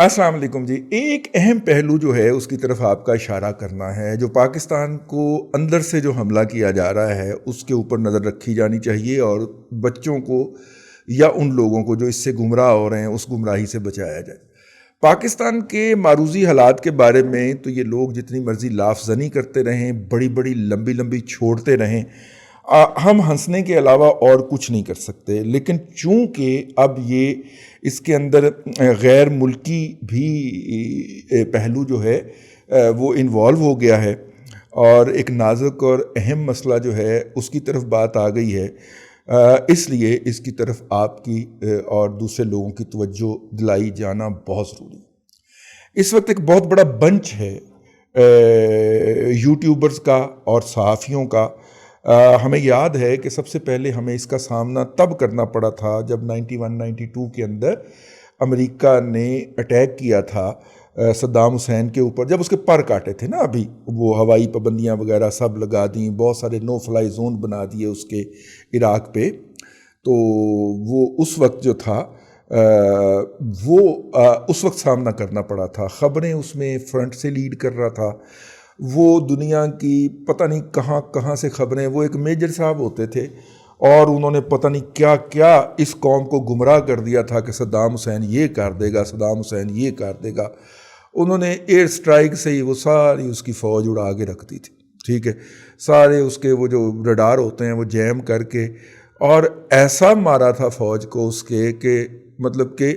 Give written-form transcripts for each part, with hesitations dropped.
السلام علیکم جی. ایک اہم پہلو جو ہے اس کی طرف آپ کا اشارہ کرنا ہے. جو پاکستان کو اندر سے جو حملہ کیا جا رہا ہے اس کے اوپر نظر رکھی جانی چاہیے اور بچوں کو یا ان لوگوں کو جو اس سے گمراہ ہو رہے ہیں اس گمراہی سے بچایا جائے. پاکستان کے معروضی حالات کے بارے میں تو یہ لوگ جتنی مرضی لاف زنی کرتے رہیں، بڑی بڑی لمبی لمبی چھوڑتے رہیں، ہم ہنسنے کے علاوہ اور کچھ نہیں کر سکتے. لیکن چونکہ اب یہ اس کے اندر غیر ملکی بھی پہلو جو ہے وہ انوالو ہو گیا ہے اور ایک نازک اور اہم مسئلہ جو ہے اس کی طرف بات آ گئی ہے، اس لیے اس کی طرف آپ کی اور دوسرے لوگوں کی توجہ دلائی جانا بہت ضروری ہے. اس وقت ایک بہت بڑا بنچ ہے یوٹیوبرز کا اور صحافیوں کا. ہمیں یاد ہے کہ سب سے پہلے ہمیں اس کا سامنا تب کرنا پڑا تھا جب 91-92 کے اندر امریکہ نے اٹیک کیا تھا صدام حسین کے اوپر، جب اس کے پر کاٹے تھے نا. ابھی وہ ہوائی پابندیاں وغیرہ سب لگا دیں، بہت سارے نو فلائی زون بنا دیے اس کے عراق پہ. تو وہ اس وقت جو تھا وہ اس وقت سامنا کرنا پڑا تھا. خبریں اس میں فرنٹ سے لیڈ کر رہا تھا. وہ دنیا کی پتہ نہیں کہاں کہاں سے خبریں، وہ ایک میجر صاحب ہوتے تھے اور انہوں نے پتہ نہیں کیا کیا اس قوم کو گمراہ کر دیا تھا کہ صدام حسین یہ کر دے گا، صدام حسین یہ کر دے گا. انہوں نے ایئر سٹرائک سے ہی وہ ساری اس کی فوج اڑا کے رکھ دی تھی. ٹھیک ہے، سارے اس کے وہ جو ریڈار ہوتے ہیں وہ جیم کر کے، اور ایسا مارا تھا فوج کو اس کے کہ مطلب کہ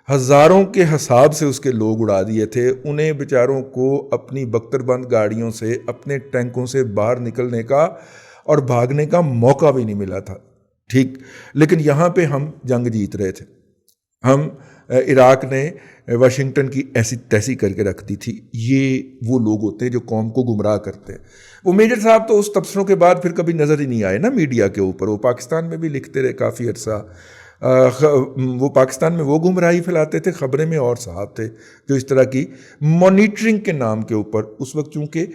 ہزاروں کے حساب سے اس کے لوگ اڑا دیے تھے. انہیں بیچاروں کو اپنی بختر بند گاڑیوں سے، اپنے ٹینکوں سے باہر نکلنے کا اور بھاگنے کا موقع بھی نہیں ملا تھا. ٹھیک، لیکن یہاں پہ ہم جنگ جیت رہے تھے. ہم عراق نے واشنگٹن کی ایسی تیسی کر کے رکھ دی تھی. یہ وہ لوگ ہوتے ہیں جو قوم کو گمراہ کرتے ہیں. وہ میجر صاحب تو اس تبصروں کے بعد پھر کبھی نظر ہی نہیں آئے نا میڈیا کے اوپر. وہ پاکستان میں بھی لکھتے رہے کافی عرصہ. وہ پاکستان میں وہ گمراہی پھیلاتے تھے، خبریں میں اور صاحب تھے جو اس طرح کی مانیٹرنگ کے نام کے اوپر اس وقت چونکہ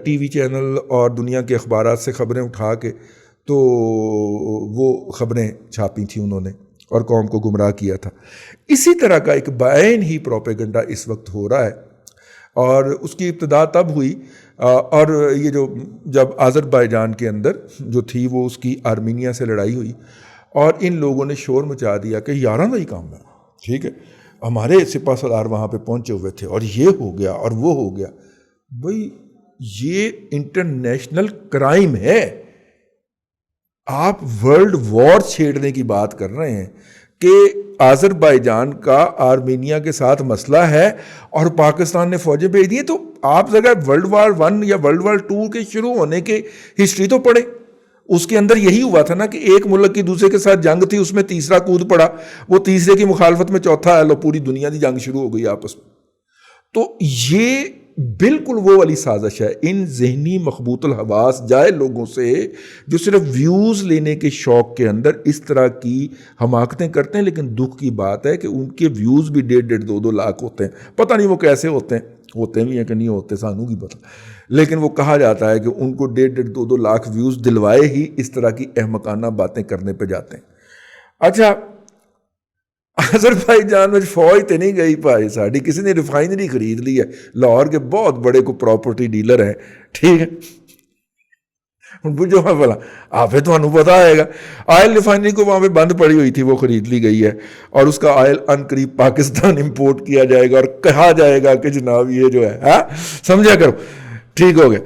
ٹی وی چینل اور دنیا کے اخبارات سے خبریں اٹھا کے تو وہ خبریں چھاپی تھیں انہوں نے اور قوم کو گمراہ کیا تھا. اسی طرح کا ایک بعین ہی پروپیگنڈا اس وقت ہو رہا ہے اور اس کی ابتدا تب ہوئی اور یہ جو جب آذربائیجان کے اندر جو تھی وہ اس کی آرمینیا سے لڑائی ہوئی اور ان لوگوں نے شور مچا دیا کہ یاراں دا ہی کام ہے. ٹھیک ہے، ہمارے سپاہ سالار وہاں پہ پہنچے ہوئے تھے اور یہ ہو گیا اور وہ ہو گیا. بھئی یہ انٹرنیشنل کرائم ہے. آپ ورلڈ وار چھیڑنے کی بات کر رہے ہیں کہ آذربائیجان کا آرمینیا کے ساتھ مسئلہ ہے اور پاکستان نے فوجیں بھیج دی ہیں. تو آپ ذرا ورلڈ وار 1 یا ورلڈ وار 2 کے شروع ہونے کے ہسٹری تو پڑھیں. اس کے اندر یہی ہوا تھا نا کہ ایک ملک کی دوسرے کے ساتھ جنگ تھی، اس میں تیسرا کود پڑا، وہ تیسرے کی مخالفت میں چوتھا لو پوری دنیا کی جنگ شروع ہو گئی آپس میں. تو یہ بالکل وہ والی سازش ہے. ان ذہنی مخبوط الحواس جائے لوگوں سے جو صرف ویوز لینے کے شوق کے اندر اس طرح کی حماقتیں کرتے ہیں. لیکن دکھ کی بات ہے کہ ان کے ویوز بھی 1.5 2 لاکھ ہوتے ہیں. پتہ نہیں وہ کیسے ہوتے بھی ہیں کہ نہیں ہوتے، سانوں کی پتہ. لیکن وہ کہا جاتا ہے کہ ان کو 1.5 2 لاکھ ویوز دلوائے ہی اس طرح کی احمقانہ باتیں کرنے پہ جاتے ہیں. اچھا، آذربائیجان میں فوج تے نہیں گئی پائی ساڑی، کسی نے ریفائنری خرید لی ہے. لاہور کے بہت بڑے کو پراپرٹی ڈیلر ہیں. ٹھیک ہے، بجھو ہاں بلا آپ تو انہوں پتا آئے گا. آئل ریفائنری کو وہاں پہ بند پڑی ہوئی تھی، وہ خرید لی گئی ہے اور اس کا آئل ان قریب پاکستان امپورٹ کیا جائے گا اور کہا جائے گا کہ جناب یہ جو ہے سمجھا کرو. ٹھیک ہو گیا.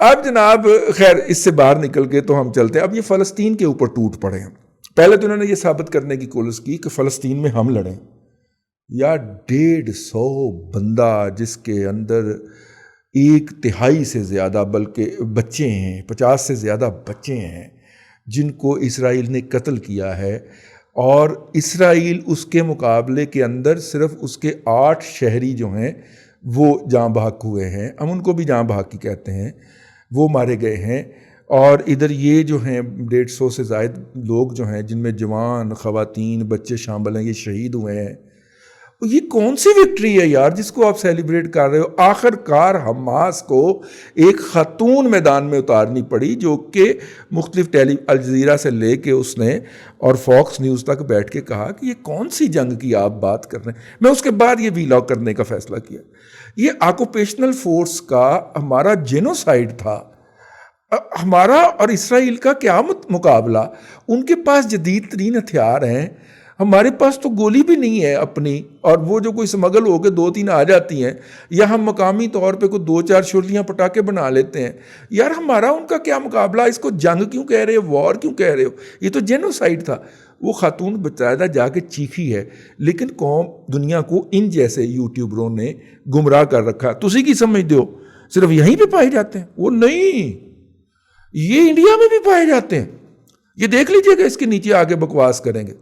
اب جناب خیر اس سے باہر نکل کے تو ہم چلتے ہیں. اب یہ فلسطین کے اوپر ٹوٹ پڑے ہیں. پہلے تو انہوں نے یہ ثابت کرنے کی کوشش کی کہ فلسطین میں ہم لڑیں. یا 150 بندہ جس کے اندر 1/3 سے زیادہ بلکہ بچے ہیں، 50 سے زیادہ بچے ہیں جن کو اسرائیل نے قتل کیا ہے، اور اسرائیل اس کے مقابلے کے اندر صرف اس کے 8 شہری جو ہیں وہ جاں بحق ہوئے ہیں. ہم ان کو بھی جاں بحق ہی کہتے ہیں، وہ مارے گئے ہیں. اور ادھر یہ جو ہیں 150 سے زائد لوگ جو ہیں جن میں جوان، خواتین، بچے شامل ہیں، یہ شہید ہوئے ہیں. یہ کون سی وکٹری ہے یار جس کو آپ سیلیبریٹ کر رہے ہو؟ آخر کار حماس کو ایک خاتون میدان میں اتارنی پڑی جو کہ مختلف الجزیرہ سے لے کے اس نے اور فاکس نیوز تک بیٹھ کے کہا کہ یہ کون سی جنگ کی آپ بات کر رہے ہیں. میں اس کے بعد یہ ویلاگ کرنے کا فیصلہ کیا. یہ آکوپیشنل فورس کا ہمارا جینوسائیڈ تھا. ہمارا اور اسرائیل کا کیا مقابلہ؟ ان کے پاس جدید ترین ہتھیار ہیں، ہمارے پاس تو گولی بھی نہیں ہے اپنی، اور وہ جو کوئی سمگل ہو کے 2-3 آ جاتی ہیں، یا ہم مقامی طور پہ کوئی 2-4 شولیاں پٹاخے بنا لیتے ہیں. یار ہمارا ان کا کیا مقابلہ؟ اس کو جنگ کیوں کہہ رہے ہو، وار کیوں کہہ رہے ہو؟ یہ تو جینوسائیڈ تھا. وہ خاتون باقاعدہ جا کے چیخی ہے، لیکن قوم دنیا کو ان جیسے یوٹیوبروں نے گمراہ کر رکھا. تسی کی سمجھتے ہو صرف یہیں پہ پائے جاتے ہیں؟ وہ نہیں، یہ انڈیا میں بھی پائے جاتے ہیں. یہ دیکھ لیجئے کہ اس کے نیچے آگے بکواس کریں گے،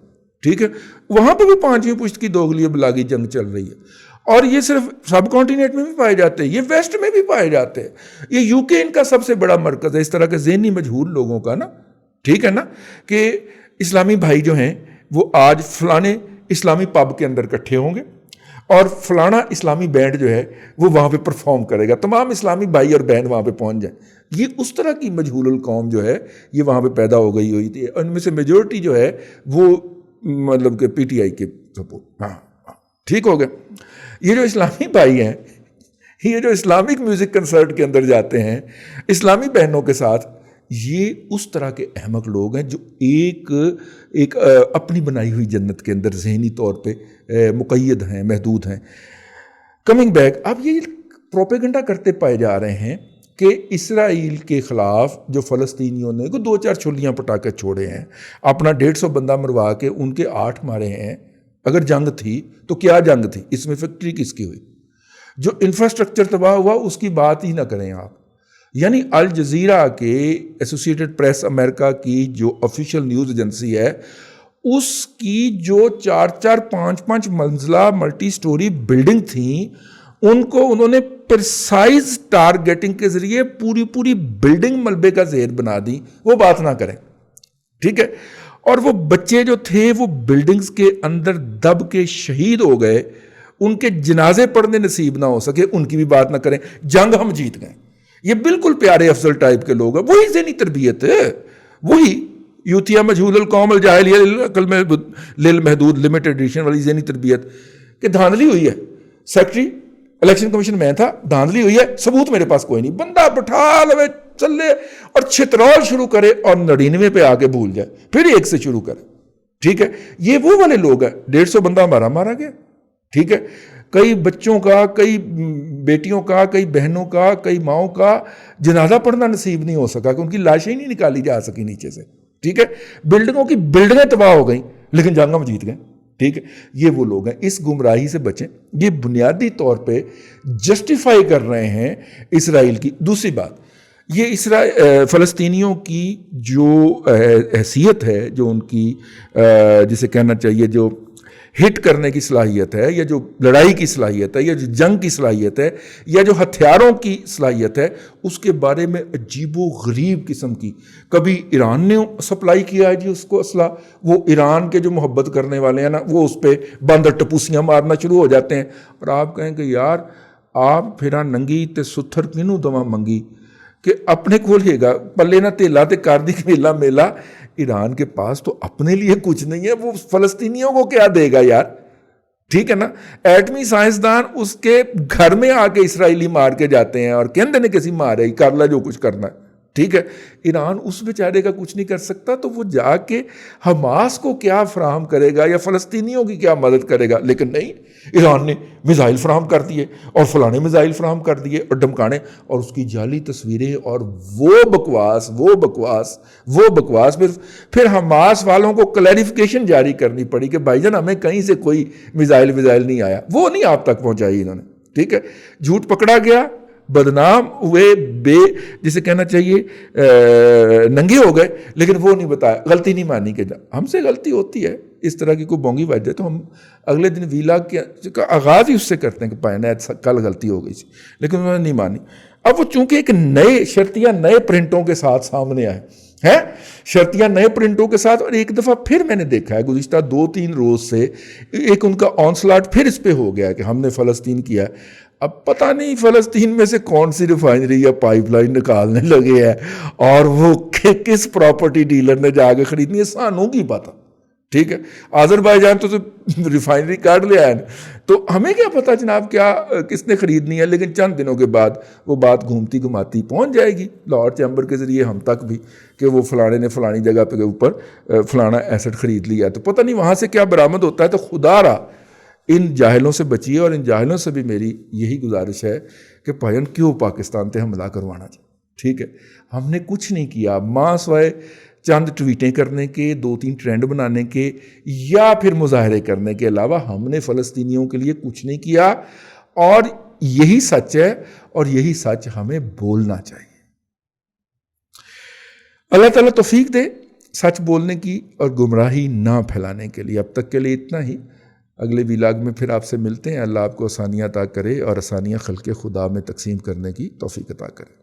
ٹھیک ہے؟ وہاں پہ بھی 5ویں پشت کی دوغلی بلاگی جنگ چل رہی ہے. اور یہ صرف سب کانٹیننٹ میں بھی پائے جاتے ہیں، یہ ویسٹ میں بھی پائے جاتے ہیں. یہ یو کے ان کا سب سے بڑا مرکز ہے اس طرح کے ذہنی مجہول لوگوں کا نا، ٹھیک ہے نا، کہ اسلامی بھائی جو ہیں وہ آج فلانے اسلامی پب کے اندر اکٹھے ہوں گے اور فلانا اسلامی بینڈ جو ہے وہ وہاں پہ پرفارم کرے گا، تمام اسلامی بھائی اور بہن وہاں پہ پہنچ جائیں. یہ اس طرح کی مجہول القوم جو ہے یہ وہاں پہ پیدا ہو گئی ہوئی تھی. ان میں سے میجورٹی جو ہے وہ مطلب کہ پی ٹی آئی کے سپورٹ. ہاں ٹھیک ہو گیا. یہ جو اسلامی بھائی ہیں، یہ جو اسلامک میوزک کنسرٹ کے اندر جاتے ہیں اسلامی بہنوں کے ساتھ، یہ اس طرح کے احمق لوگ ہیں جو ایک اپنی بنائی ہوئی جنت کے اندر ذہنی طور پہ مقید ہیں، محدود ہیں. کمنگ بیک، اب یہ پروپیگنڈا کرتے پائے جا رہے ہیں کہ اسرائیل کے خلاف جو فلسطینیوں نے 2-4 چھلیاں پٹاخے چھوڑے ہیں، اپنا 150 بندہ مروا کے ان کے 8 مارے ہیں. اگر جنگ تھی تو کیا جنگ تھی؟ اس میں فیکٹری کس کی ہوئی؟ جو انفراسٹرکچر تباہ ہوا اس کی بات ہی نہ کریں آپ. یعنی الجزیرہ کے ایسوسیٹڈ پریس امریکہ کی جو آفیشیل نیوز ایجنسی ہے، اس کی جو 4-4 5-5 منزلہ ملٹی سٹوری بلڈنگ تھیں، ان کو انہوں نے پرسائز ٹارگیٹنگ کے ذریعے پوری بلڈنگ ملبے کا زیر بنا دی. وہ بات نہ کریں، ٹھیک ہے؟ اور وہ بچے جو تھے وہ بلڈنگز کے اندر دب کے شہید ہو گئے، ان کے جنازے پڑھنے نصیب نہ ہو سکے، ان کی بھی بات نہ کریں. جنگ ہم جیت گئے. یہ بالکل پیارے افضل ٹائپ کے لوگ ہیں. وہی ذہنی تربیت ہے، وہی یوتھیا مجہول القوم الجاہلیہ للعقل للمحدود لمیٹڈ ایڈیشن والی ذہنی تربیت کہ دھاندلی ہوئی ہے. سیکٹری الیکشن کمیشن میں تھا، دھاندلی ہوئی ہے، ثبوت میرے پاس کوئی نہیں. بندہ بٹھا لے چلے اور چھترول شروع کرے اور 99 پہ آ کے بھول جائے، پھر 1 سے شروع کرے. ٹھیک ہے؟ یہ وہ والے لوگ ہیں. 150 بندہ مارا گیا. ٹھیک ہے؟ کئی بچوں کا، کئی بیٹیوں کا، کئی بہنوں کا، کئی ماؤں کا جنازہ پڑھنا نصیب نہیں ہو سکا کہ ان کی لاشیں نہیں نکالی جا سکی نیچے سے. ٹھیک ہے؟ بلڈنگوں کی بلڈنگیں تباہ ہو گئیں لیکن جنگ ہم جیت گئے. ٹھیک ہے؟ یہ وہ لوگ ہیں. اس گمراہی سے بچیں. یہ بنیادی طور پہ جسٹیفائی کر رہے ہیں اسرائیل کی. دوسری بات، یہ فلسطینیوں کی جو حیثیت ہے، جو ان کی جسے کہنا چاہیے جو ہٹ کرنے کی صلاحیت ہے، یا جو لڑائی کی صلاحیت ہے، یا جو جنگ کی صلاحیت ہے، یا جو ہتھیاروں کی صلاحیت ہے، اس کے بارے میں عجیب و غریب قسم کی. کبھی ایران نے سپلائی کیا ہے جی اس کو اسلحہ. وہ ایران کے جو محبت کرنے والے ہیں نا، وہ اس پہ باندر ٹپوسیاں مارنا شروع ہو جاتے ہیں. اور آپ کہیں کہ یار آپ پھرا ننگی تے ستھر کینوں دواں منگی، کہ اپنے کو لے گا پلے نہ تیلا تے کر دی میلا میلا. ایران کے پاس تو اپنے لیے کچھ نہیں ہے، وہ فلسطینیوں کو کیا دے گا یار؟ ٹھیک ہے نا؟ ایٹمی سائنسدان اس کے گھر میں آ کے اسرائیلی مار کے جاتے ہیں اور کہندے نے کسی مارے ہی کر لا جو کچھ کرنا ہے. ٹھیک ہے؟ ایران اس بیچارے کا کچھ نہیں کر سکتا، تو وہ جا کے حماس کو کیا فراہم کرے گا یا فلسطینیوں کی کیا مدد کرے گا؟ لیکن نہیں، ایران نے میزائل فراہم کر دیے اور فلانے میزائل فراہم کر دیے اور دھمکانے اور اس کی جعلی تصویریں اور وہ بکواس. پھر حماس والوں کو کلیریفیکیشن جاری کرنی پڑی کہ بھائی جان ہمیں کہیں سے کوئی میزائل نہیں آیا. وہ نہیں آپ تک پہنچائی انہوں نے. ٹھیک ہے؟ جھوٹ پکڑا گیا، بدنام ہوئے، جسے کہنا چاہیے ننگے ہو گئے، لیکن وہ نہیں بتایا، غلطی نہیں مانی کہ ہم سے غلطی ہوتی ہے. اس طرح کی کوئی بونگی بج جائے تو ہم اگلے دن ویلاگ کا آغاز ہی اس سے کرتے ہیں کہ پائے کل غلطی ہو گئی تھی، لیکن انہوں نے نہیں مانی. اب وہ چونکہ ایک نئے شرطیہ نئے پرنٹوں کے ساتھ سامنے آئے ہے شرطیاں نئے پرنٹوں کے ساتھ. اور ایک دفعہ پھر میں نے دیکھا ہے گزشتہ 2-3 روز سے ایک ان کا آنسلاٹ پھر اس پہ ہو گیا کہ ہم نے فلسطین کیا. اب پتہ نہیں فلسطین میں سے کون سی ریفائنری یا پائپ لائن نکالنے لگے ہے اور وہ کس پراپرٹی ڈیلر نے جا کے خریدنی ہے, سانوں کی پتہ. ٹھیک ہے, آذربائیجان تو ریفائنری کاٹ لیا ہے, تو ہمیں کیا پتہ جناب کیا کس نے خریدنی ہے. لیکن چند دنوں کے بعد وہ بات گھومتی گھماتی پہنچ جائے گی لاہور چیمبر کے ذریعے ہم تک بھی کہ وہ فلانے نے فلانی جگہ پہ اوپر فلانا ایسٹ خرید لیا ہے. تو پتہ نہیں وہاں سے کیا برآمد ہوتا ہے. تو خدا را ان جاہلوں سے بچیے, اور ان جاہلوں سے بھی میری یہی گزارش ہے کہ بھائیان کیوں پاکستان تے حملہ کروانا چاہیے. ٹھیک ہے, ہم نے کچھ نہیں کیا ماں سوائے چند ٹویٹیں کرنے کے, 2-3 ٹرینڈ بنانے کے یا پھر مظاہرے کرنے کے علاوہ ہم نے فلسطینیوں کے لیے کچھ نہیں کیا. اور یہی سچ ہے اور یہی سچ ہمیں بولنا چاہیے. اللہ تعالیٰ توفیق دے سچ بولنے کی اور گمراہی نہ پھیلانے کے لیے. اب تک کے لیے اتنا ہی. اگلے ویلاگ میں پھر آپ سے ملتے ہیں. اللہ آپ کو آسانیاں عطا کرے اور آسانیاں خلق خدا میں تقسیم کرنے کی توفیق عطا کرے.